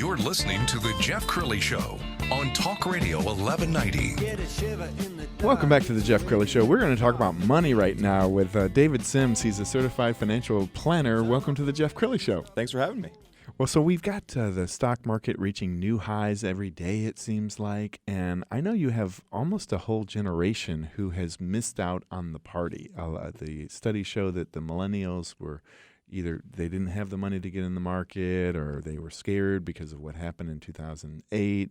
You're listening to The Jeff Crilley Show on Talk Radio 1190. Welcome back to The Jeff Crilley Show. We're going to talk about money right now with David Sims. He's a certified financial planner. Welcome to The Jeff Crilley Show. Thanks for having me. Well, so we've got the stock market reaching new highs every day, it seems like. And I know you have almost a whole generation who has missed out on the party. The studies show that the millennials were either they didn't have the money to get in the market or they were scared because of what happened in 2008.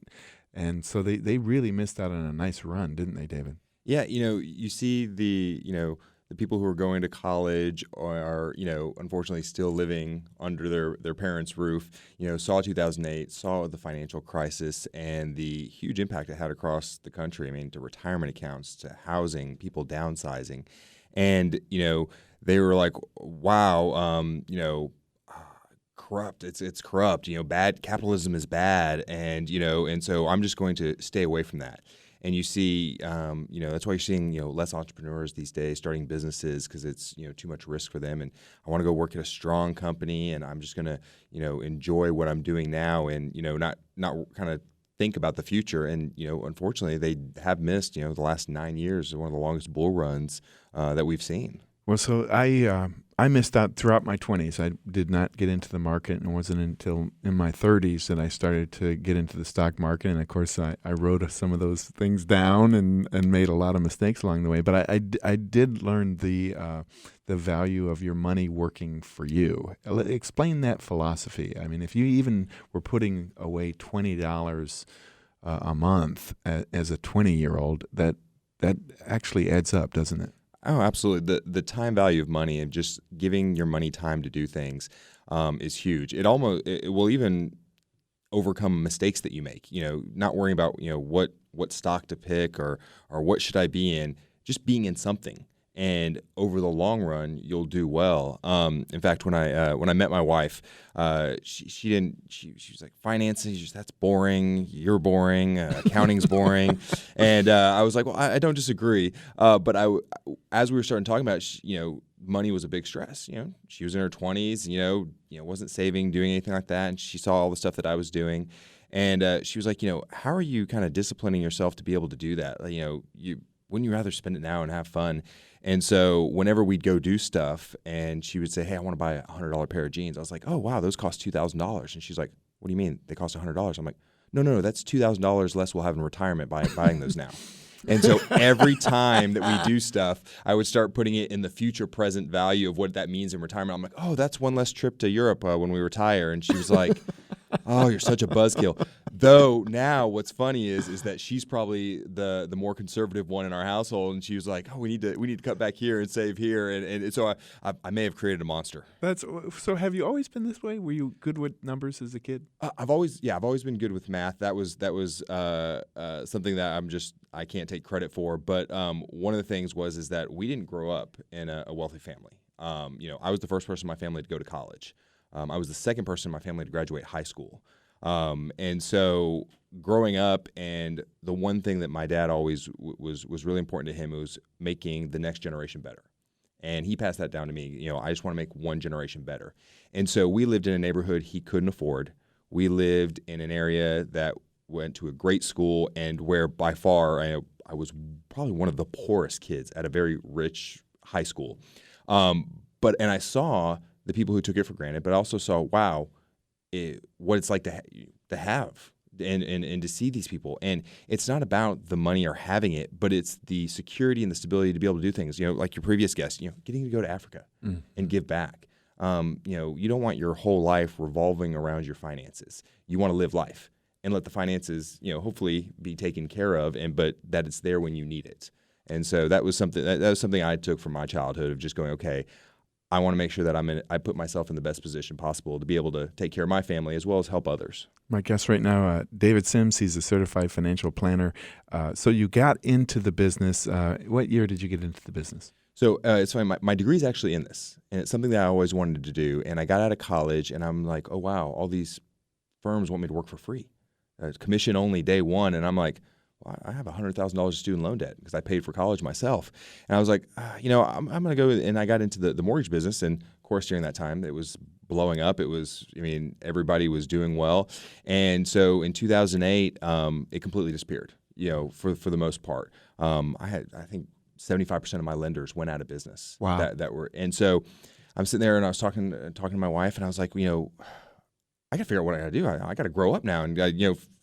And so they really missed out on a nice run, didn't they, David? Yeah, you see the people who are going to college are, unfortunately still living under their parents' roof, saw 2008, saw the financial crisis and the huge impact it had across the country. I mean, to retirement accounts, to housing, people downsizing. And, they were like, wow, corrupt. It's corrupt. Bad capitalism is bad, and so I'm just going to stay away from that. And you see, that's why you're seeing less entrepreneurs these days starting businesses because it's too much risk for them. And I want to go work at a strong company, and I'm just going to enjoy what I'm doing now, and not kind of think about the future. And unfortunately, they have missed the last 9 years, one of the longest bull runs that we've seen. Well, so I missed out throughout my 20s. I did not get into the market, and it wasn't until in my 30s that I started to get into the stock market. And, of course, I wrote some of those things down and made a lot of mistakes along the way. But I did learn the value of your money working for you. Explain that philosophy. I mean, if you even were putting away $20 a month as a 20-year-old, that actually adds up, doesn't it? Oh, absolutely. The time value of money and just giving your money time to do things is huge. It will even overcome mistakes that you make. Not worrying about what stock to pick or what should I be in. Just being in something, and over the long run, you'll do well. In fact, when I met my wife, she was like, finances, that's boring. You're boring. Accounting's boring. And I was like, well, I don't disagree. But as we were starting talking about it, money was a big stress. She was in her 20s. Wasn't saving, doing anything like that, and she saw all the stuff that I was doing, and she was like, how are you kind of disciplining yourself to be able to do that? Wouldn't you rather spend it now and have fun? And so whenever we'd go do stuff and she would say, hey, I want to buy a $100 pair of jeans. I was like, oh, wow, those cost $2,000. And she's like, what do you mean? They cost $100. I'm like, no, that's $2,000 less we'll have in retirement by buying those now. And so every time that we do stuff, I would start putting it in the future present value of what that means in retirement. I'm like, oh, that's one less trip to Europe when we retire. And she was like, oh, you're such a buzzkill. Though now what's funny is that she's probably the more conservative one in our household, and she was like, oh, we need to cut back here and save here, and so I may have created a monster. So have you always been this way? Were you good with numbers as a kid? I've always been good with math. That was something that I can't take credit for. But one of the things is that we didn't grow up in a wealthy family. I was the first person in my family to go to college. I was the second person in my family to graduate high school. And so growing up, and the one thing that my dad always was really important to him was making the next generation better. And he passed that down to me. I just want to make one generation better. And so we lived in a neighborhood he couldn't afford. We lived in an area that went to a great school, and where by far I was probably one of the poorest kids at a very rich high school. And I saw the people who took it for granted, but I also saw, wow, what it's like to have and to see these people. And it's not about the money or having it, but it's the security and the stability to be able to do things, like your previous guest, getting to go to Africa and give back. You don't want your whole life revolving around your finances. You want to live life and let the finances, hopefully be taken care of, but that it's there when you need it. And so that was something I took from my childhood of just going, okay, I want to make sure that I put myself in the best position possible to be able to take care of my family as well as help others. My guest right now, David Sims, he's a certified financial planner. So you got into the business. What year did you get into the business? So it's funny, my degree is actually in this, and it's something that I always wanted to do. And I got out of college, and I'm like, oh, wow, all these firms want me to work for free. Commission only day one. And I'm like, well, I have $100,000 student loan debt because I paid for college myself. And I was like, I'm going to go. And I got into the mortgage business. And of course, during that time, it was blowing up. Everybody was doing well. And so in 2008, it completely disappeared, for the most part. I think 75% of my lenders went out of business. Wow. And so I'm sitting there and I was talking to my wife, and I was like, I got to figure out what I got to do. I got to grow up now and,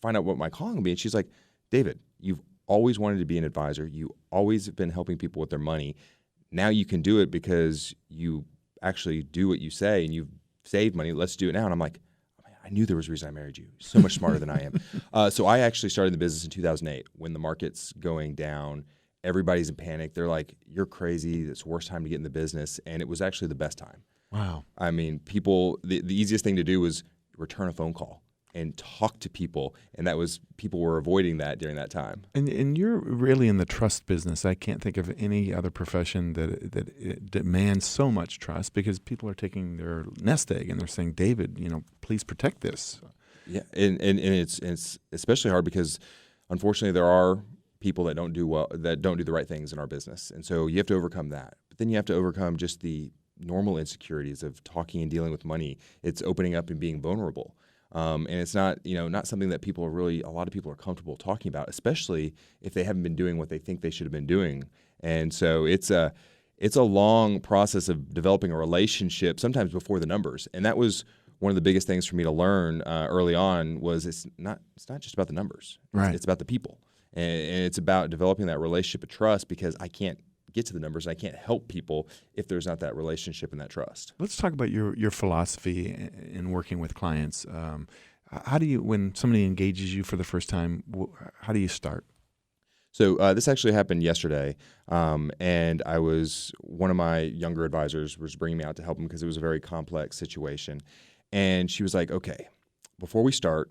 find out what my calling will be. And she's like, David, you've always wanted to be an advisor. You always have been helping people with their money. Now you can do it because you actually do what you say and you've saved money. Let's do it now. And I'm like, I knew there was a reason I married you. So much smarter than I am. So I actually started the business in 2008 when the market's going down. Everybody's in panic. They're like, you're crazy. It's the worst time to get in the business. And it was actually the best time. Wow. I mean, people, the easiest thing to do was return a phone call and talk to people. And people were avoiding that during that time. And you're really in the trust business. I can't think of any other profession that it demands so much trust, because people are taking their nest egg and they're saying, David, please protect this. Yeah, and it's especially hard because unfortunately there are people that don't do the right things in our business. And so you have to overcome that. But then you have to overcome just the normal insecurities of talking and dealing with money. It's opening up and being vulnerable. And it's not something that a lot of people are comfortable talking about, especially if they haven't been doing what they think they should have been doing. And so it's a long process of developing a relationship, sometimes before the numbers. And that was one of the biggest things for me to learn early on was it's not just about the numbers. Right. It's about the people. And it's about developing that relationship of trust, because I can't get to the numbers. I can't help people if there's not that relationship and that trust. Let's talk about your philosophy in working with clients. How do you, when somebody engages you for the first time, how do you start? So this actually happened yesterday, and one of my younger advisors was bringing me out to help him because it was a very complex situation. And she was like, okay, before we start,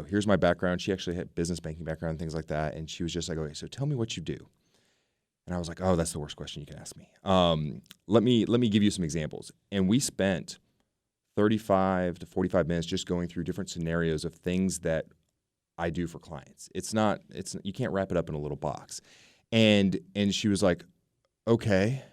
here's my background. She actually had business banking background and things like that. And she was just like, okay, so tell me what you do. And I was like, oh, that's the worst question you can ask me. Let me give you some examples. And we spent 35 to 45 minutes just going through different scenarios of things that I do for clients. You can't wrap it up in a little box. And she was like, okay,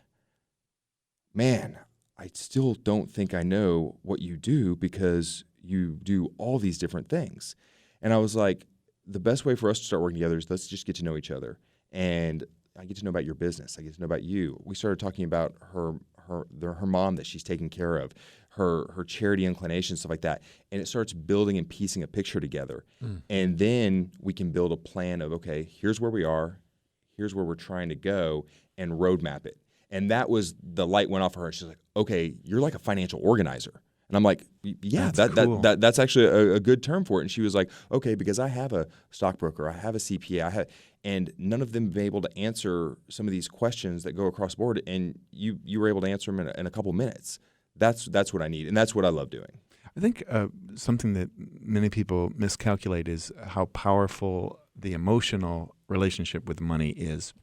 man, I still don't think I know what you do because you do all these different things. And I was like, the best way for us to start working together is let's just get to know each other. And I get to know about your business. I get to know about you. We started talking about her mom that she's taking care of, her charity inclination, stuff like that. And it starts building and piecing a picture together. And then we can build a plan of, okay, here's where we are, here's where we're trying to go, and roadmap it. And that was the light went off for her. She's like, okay, you're like a financial organizer. And I'm like, yeah, cool. that's actually a good term for it. And she was like, okay, because I have a stockbroker, I have a CPA, and none of them have been able to answer some of these questions that go across the board. And you were able to answer them in a couple minutes. That's what I need, and that's what I love doing. I think something that many people miscalculate is how powerful the emotional relationship with money is.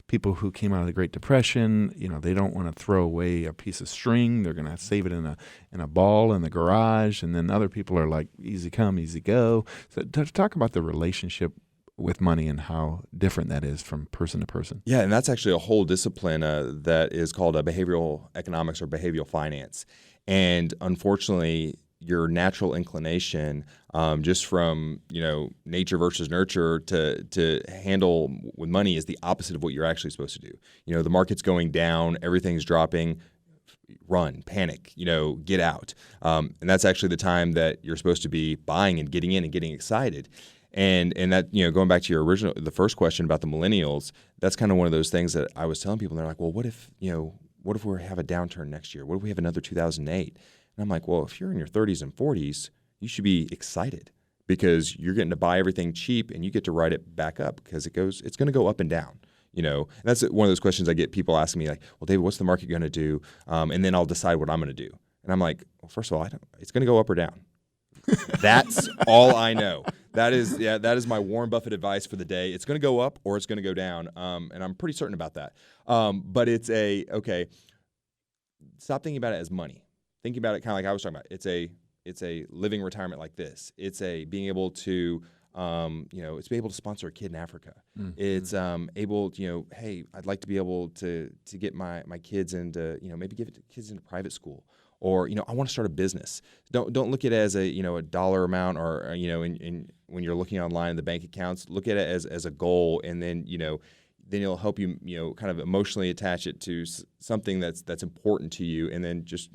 People who came out of the Great Depression, they don't want to throw away a piece of string. They're going to save it in a ball in the garage. And then other people are like, easy come, easy go. So talk about the relationship with money and how different that is from person to person. Yeah, and that's actually a whole discipline that is called behavioral economics or behavioral finance. And unfortunately, your natural inclination, just from nature versus nurture to handle with money is the opposite of what you're actually supposed to do. The market's going down, everything's dropping. Run, panic, get out. And that's actually the time that you're supposed to be buying and getting in and getting excited. And that, going back to the first question about the millennials, that's kind of one of those things that I was telling people. And they're like, well, what if we have a downturn next year? What if we have another 2008? And I'm like, well, if you're in your 30s and 40s, you should be excited because you're getting to buy everything cheap and you get to ride it back up because it's going to go up and down. And that's one of those questions I get people asking me like, well, David, what's the market going to do? And then I'll decide what I'm going to do. And I'm like, well, first of all, it's going to go up or down. That's all I know. That is my Warren Buffett advice for the day. It's going to go up or it's going to go down. And I'm pretty certain about that. But okay, stop thinking about it as money. Thinking about it kind of like I was talking about. It's a living retirement like this. It's a being able to It's be able to sponsor a kid in Africa. It's able to, hey, I'd like to be able to get my kids into, maybe give it to kids into private school. Or, I want to start a business. Don't look at it as a dollar amount or, when you're looking online in the bank accounts, look at it as a goal. And then, then it'll help you, kind of emotionally attach it to something that's important to you. And then just,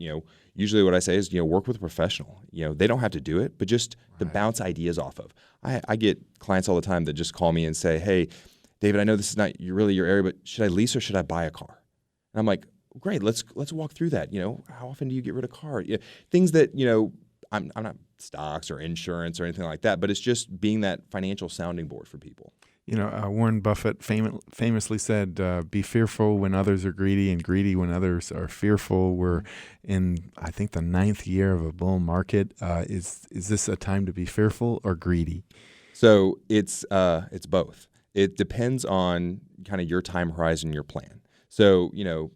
usually what I say is, work with a professional. They don't have to do it, but just to bounce ideas off of. I get clients all the time that just call me and say, hey, David, I know this is not really your area, but should I lease or should I buy a car? And I'm like, great, let's walk through that. How often do you get rid of car? Things that, I'm not stocks or insurance or anything like that, but it's just being that financial sounding board for people. Warren Buffett famously said, be fearful when others are greedy and greedy when others are fearful. We're in, I think, the 9th year of a bull market. Is this a time to be fearful or greedy? So it's both. It depends on kind of your time horizon, your plan. So,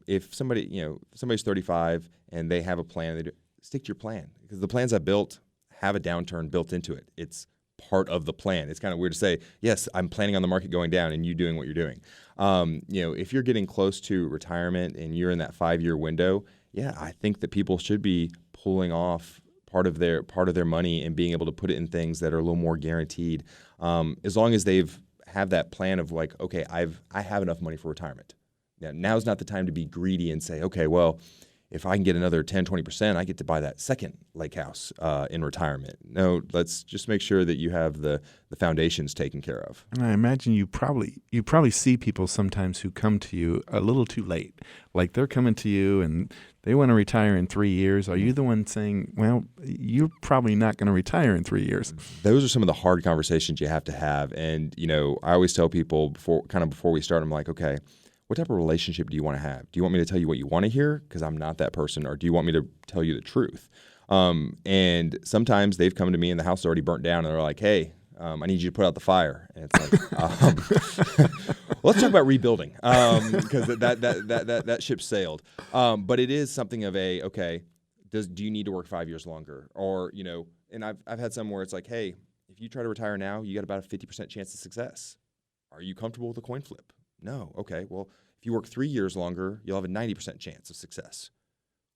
if somebody's 35 and they have a plan, stick to your plan, because the plans I built have a downturn built into it. It's part of the plan. It's kind of weird to say, yes, I'm planning on the market going down and you doing what you're doing. If you're getting close to retirement and you're in that 5-year window, I think that people should be pulling off part of their money and being able to put it in things that are a little more guaranteed. As long as they've have that plan of like, okay, I have enough money for retirement. Now's not the time to be greedy and say, okay, well, if I can get another 10, 20%, I get to buy that second lake house in retirement. No, let's just make sure that you have the foundations taken care of. And I imagine you probably see people sometimes who come to you a little too late. Like they're coming to you and they want to retire in 3 years. Are you the one saying, well, you're probably not going to retire in 3 years? Those are some of the hard conversations you have to have. And, I always tell people before we start, I'm like, okay, what type of relationship do you want to have? Do you want me to tell you what you want to hear? Because I'm not that person. Or do you want me to tell you the truth? And sometimes they've come to me and the house is already burnt down and they're like, hey, I need you to put out the fire. And it's like, let's talk about rebuilding, because that ship sailed. But it is something of a, okay, do you need to work 5 years longer? Or, and I've had some where it's like, hey, if you try to retire now, you got about a 50% chance of success. Are you comfortable with a coin flip? No. Okay. Well, if you work 3 years longer, you'll have a 90% chance of success.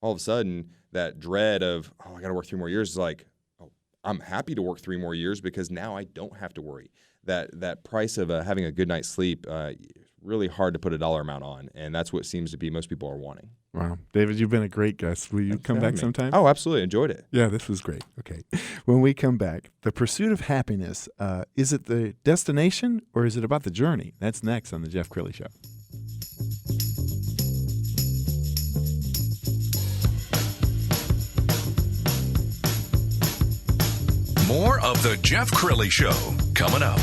All of a sudden, that dread of, I got to work 3 more years is like, oh, I'm happy to work 3 more years because now I don't have to worry. That price of having a good night's sleep, really hard to put a dollar amount on, and that's what seems to be most people are wanting. Wow. David, you've been a great guest. Will you come back sometime? Oh, absolutely. Enjoyed it. Yeah, this was great. Okay. When we come back, the pursuit of happiness, is it the destination or is it about the journey? That's next on The Jeff Crilley Show. More of The Jeff Crilley Show coming up.